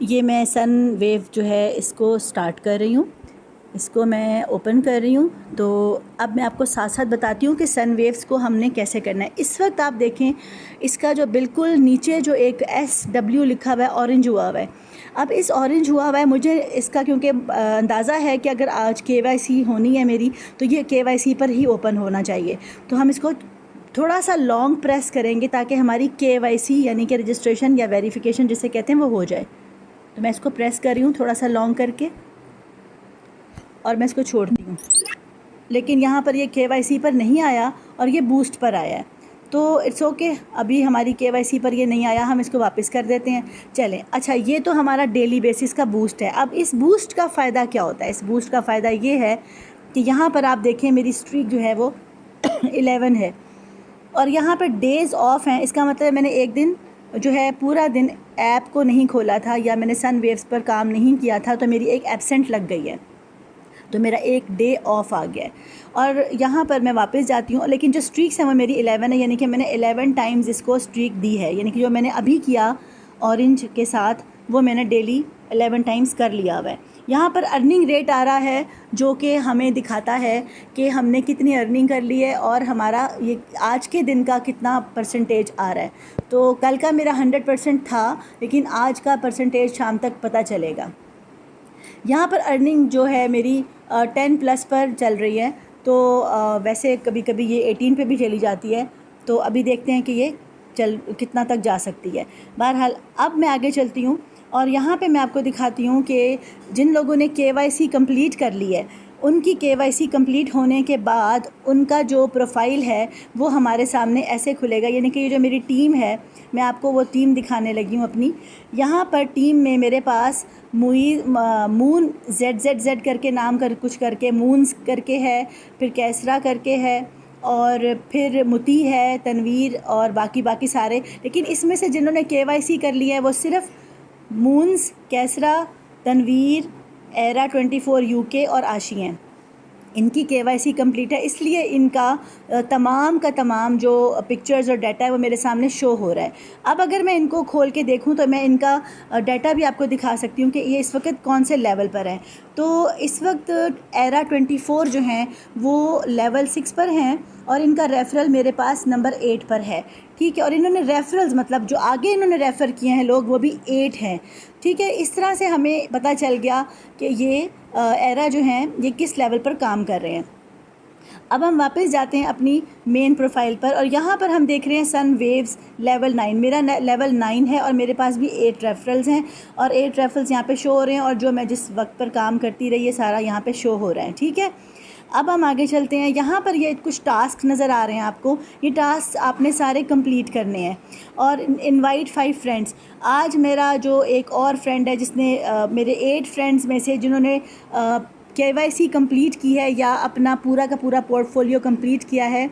ये मैं सन वेव जो है इसको स्टार्ट कर रही हूँ, इसको मैं ओपन कर रही हूँ। तो अब मैं आपको साथ साथ बताती हूँ कि सन वेव्स को हमने कैसे करना है। इस वक्त आप देखें इसका जो बिल्कुल नीचे जो एक SW लिखा हुआ है, ऑरेंज हुआ हुआ है। अब इस ऑरेंज हुआ हुआ है, मुझे इसका क्योंकि अंदाज़ा है कि अगर आज KYC होनी है मेरी तो ये KYC पर ही ओपन होना चाहिए। तो हम इसको थोड़ा सा लॉन्ग प्रेस करेंगे ताकि हमारी KYC यानी कि रजिस्ट्रेशन या वेरिफिकेशन जिसे कहते हैं वो हो जाए। तो मैं इसको प्रेस कर रही हूँ थोड़ा सा लॉन्ग करके और मैं इसको छोड़ती हूँ। लेकिन यहाँ पर ये KYC पर नहीं आया और ये बूस्ट पर आया है, तो इट्स ओके। अभी हमारी KYC पर ये नहीं आया, हम इसको वापस कर देते हैं। चलें, अच्छा ये तो हमारा डेली बेसिस का बूस्ट है। अब इस बूस्ट का फ़ायदा क्या होता है? इस बूस्ट का फ़ायदा ये है कि यहाँ पर आप देखें मेरी स्ट्रीक जो है वो 11 है और यहाँ पर डेज़ ऑफ हैं। इसका मतलब मैंने एक दिन जो है पूरा दिन ऐप को नहीं खोला था या मैंने सन वेव्स पर काम नहीं किया था, तो मेरी एक एब्सेंट लग गई है, तो मेरा एक डे ऑफ आ गया है। और यहाँ पर मैं वापस जाती हूँ, लेकिन जो स्ट्रीक्स हैं वो मेरी 11 है, यानी कि मैंने 11 टाइम्स इसको स्ट्रीक दी है। यानी कि जो मैंने अभी किया ऑरेंज के साथ वो मैंने डेली 11 टाइम्स कर लिया हुआ है। यहाँ पर अर्निंग रेट आ रहा है जो कि हमें दिखाता है कि हमने कितनी अर्निंग कर ली है और हमारा ये आज के दिन का कितना परसेंटेज आ रहा है। तो कल का मेरा 100% था, लेकिन आज का परसेंटेज शाम तक पता चलेगा। यहाँ पर अर्निंग जो है मेरी 10+ पर चल रही है, तो वैसे कभी कभी ये 18 पे भी चली जाती है। तो अभी देखते हैं कि ये कितना तक जा सकती है। बहरहाल अब मैं आगे चलती हूँ और यहाँ पे मैं आपको दिखाती हूँ कि जिन लोगों ने KYC कंप्लीट कर ली है, उनकी KYC कंप्लीट होने के बाद उनका जो प्रोफाइल है वो हमारे सामने ऐसे खुलेगा। यानी कि ये जो मेरी टीम है, मैं आपको वो टीम दिखाने लगी हूँ अपनी। यहाँ पर टीम में मेरे पास मून ZZZ करके नाम कर कुछ करके मून्स करके है, फिर कैसरा करके है और फिर मुती है, तनवीर और बाकी सारे। लेकिन इसमें से जिन्होंने KYC कर लिया है वो सिर्फ़ मून्स, कैसरा, तनवीर, एरा 24 UK और आशी हैं। इनकी KYC कंप्लीट है, इसलिए इनका तमाम का तमाम जो पिक्चर्स और डाटा है वो मेरे सामने शो हो रहा है। अब अगर मैं इनको खोल के देखूं तो मैं इनका डाटा भी आपको दिखा सकती हूँ कि ये इस वक्त कौन से लेवल पर है। तो इस वक्त एरा 24 जो हैं वो लेवल 6 पर हैं और इनका रेफरल मेरे पास नंबर 8 पर है। ठीक है, और इन्होंने रेफरल्स मतलब जो आगे इन्होंने रेफ़र किए हैं लोग वो भी 8 हैं। ठीक है, इस तरह से हमें पता चल गया कि ये एरा जो हैं ये किस लेवल पर काम कर रहे हैं। अब हम वापस जाते हैं अपनी मेन प्रोफाइल पर और यहाँ पर हम देख रहे हैं सन वेव्स लेवल 9। मेरा लेवल 9 है और मेरे पास भी 8 रेफरल्स हैं और 8 रेफरल्स यहाँ पे शो हो रहे हैं और जो मैं जिस वक्त पर काम करती रही है सारा यहाँ पे शो हो रहा है। ठीक है, अब हम आगे चलते हैं। यहाँ पर ये कुछ टास्क नज़र आ रहे हैं आपको, ये टास्क आपने सारे कंप्लीट करने हैं। और इनवाइट 5 फ्रेंड्स, आज मेरा जो एक और फ्रेंड है जिसने मेरे 8 फ्रेंड्स में से जिन्होंने KYC कंप्लीट की है या अपना पूरा का पूरा पोर्टफोलियो कंप्लीट किया है,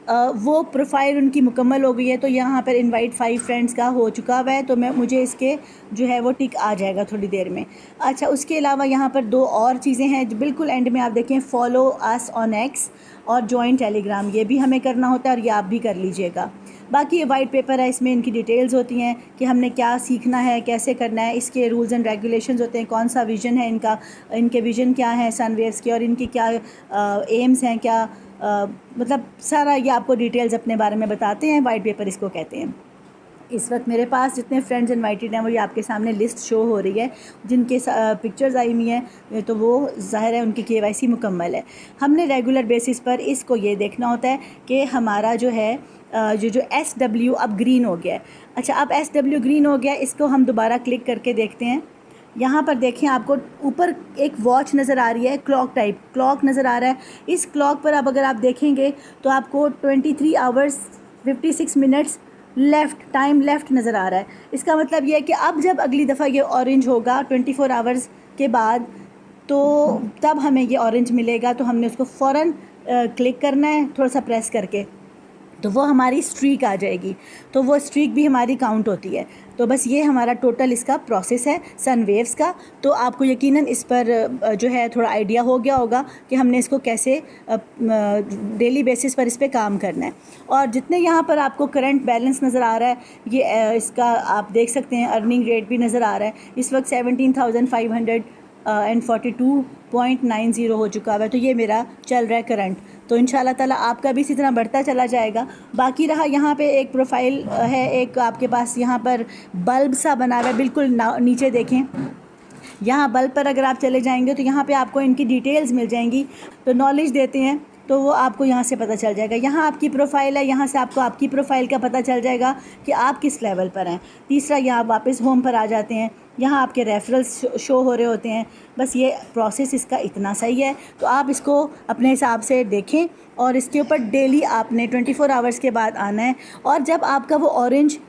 वो प्रोफाइल उनकी मुकम्मल हो गई है। तो यहाँ पर इनवाइट 5 फ्रेंड्स का हो चुका हुआ है, तो मुझे इसके जो है वो टिक आ जाएगा थोड़ी देर में। अच्छा, उसके अलावा यहाँ पर 2 और चीज़ें हैं जो बिल्कुल एंड में आप देखें, फॉलो अस ऑन X और जॉइन टेलीग्राम, ये भी हमें करना होता है और ये आप भी कर लीजिएगा। बाकी ये वाइट पेपर है, इसमें इनकी डिटेल्स होती हैं कि हमने क्या सीखना है, कैसे करना है, इसके रूल्स एंड रेगुलेशंस होते हैं, कौन सा विज़न है इनका, इनके विज़न क्या है सन वेव्स के और इनकी क्या एम्स हैं, क्या मतलब सारा ये आपको डिटेल्स अपने बारे में बताते हैं। वाइट पेपर इसको कहते हैं। इस वक्त मेरे पास जितने फ्रेंड्स इनवाइटेड हैं वो ये आपके सामने लिस्ट शो हो रही है, जिनके पिक्चर्स आई हुई हैं तो वो ज़ाहिर है उनकी KYC मुकम्मल है। हमने रेगुलर बेसिस पर इसको ये देखना होता है कि हमारा जो है जो SW अब ग्रीन हो गया है। अच्छा, अब SW ग्रीन हो गया, इसको हम दोबारा क्लिक करके देखते हैं। यहाँ पर देखें, आपको ऊपर एक वॉच नज़र आ रही है, क्लॉक टाइप क्लॉक नज़र आ रहा है। इस क्लॉक पर अब अगर आप देखेंगे तो आपको 23 आवर्स 56 मिनट्स टाइम लेफ़्ट नज़र आ रहा है। इसका मतलब ये है कि अब जब अगली दफ़ा ये ऑरेंज होगा 24 आवर्स के बाद, तो तब हमें ये ऑरेंज मिलेगा। तो हमने उसको फ़ौरन क्लिक करना है, थोड़ा सा प्रेस करके। तो वो हमारी स्ट्रीक आ जाएगी, तो वो स्ट्रीक भी हमारी काउंट होती है। तो बस ये हमारा टोटल इसका प्रोसेस है सनवेव्स का। तो आपको यकीनन इस पर जो है थोड़ा आइडिया हो गया होगा कि हमने इसको कैसे डेली बेसिस पर इस पर काम करना है। और जितने यहाँ पर आपको करंट बैलेंस नज़र आ रहा है, ये इसका आप देख सकते हैं अर्निंग रेट भी नज़र आ रहा है। इस वक्त 17,542.90 हो चुका है। तो ये मेरा चल रहा है करंट। तो इंशाल्लाह ताला आपका भी इसी तरह बढ़ता चला जाएगा। बाकी रहा यहाँ पे एक प्रोफाइल है, एक आपके पास यहाँ पर बल्ब सा बना हुआ है, बिल्कुल नीचे देखें, यहाँ बल्ब पर अगर आप चले जाएंगे तो यहाँ पे आपको इनकी डिटेल्स मिल जाएंगी। तो नॉलेज देते हैं तो वो आपको यहाँ से पता चल जाएगा। यहाँ आपकी प्रोफाइल है, यहाँ से आपको आपकी प्रोफाइल का पता चल जाएगा कि आप किस लेवल पर हैं। तीसरा, यहाँ वापस होम पर आ जाते हैं, यहाँ आपके रेफरल्स शो हो रहे होते हैं। बस ये प्रोसेस इसका इतना सही है। तो आप इसको अपने हिसाब से देखें और इसके ऊपर डेली आपने 24 आवर्स के बाद आना है। और जब आपका वो ऑरेंज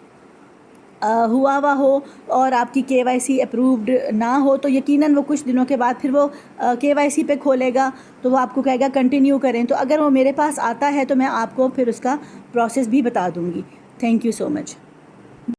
हुआ हो और आपकी KYC अप्रूव्ड ना हो तो यकीनन वो कुछ दिनों के बाद फिर वो KYC पे खोलेगा, तो वो आपको कहेगा कंटिन्यू करें। तो अगर वो मेरे पास आता है तो मैं आपको फिर उसका प्रोसेस भी बता दूँगी। Thank you so much.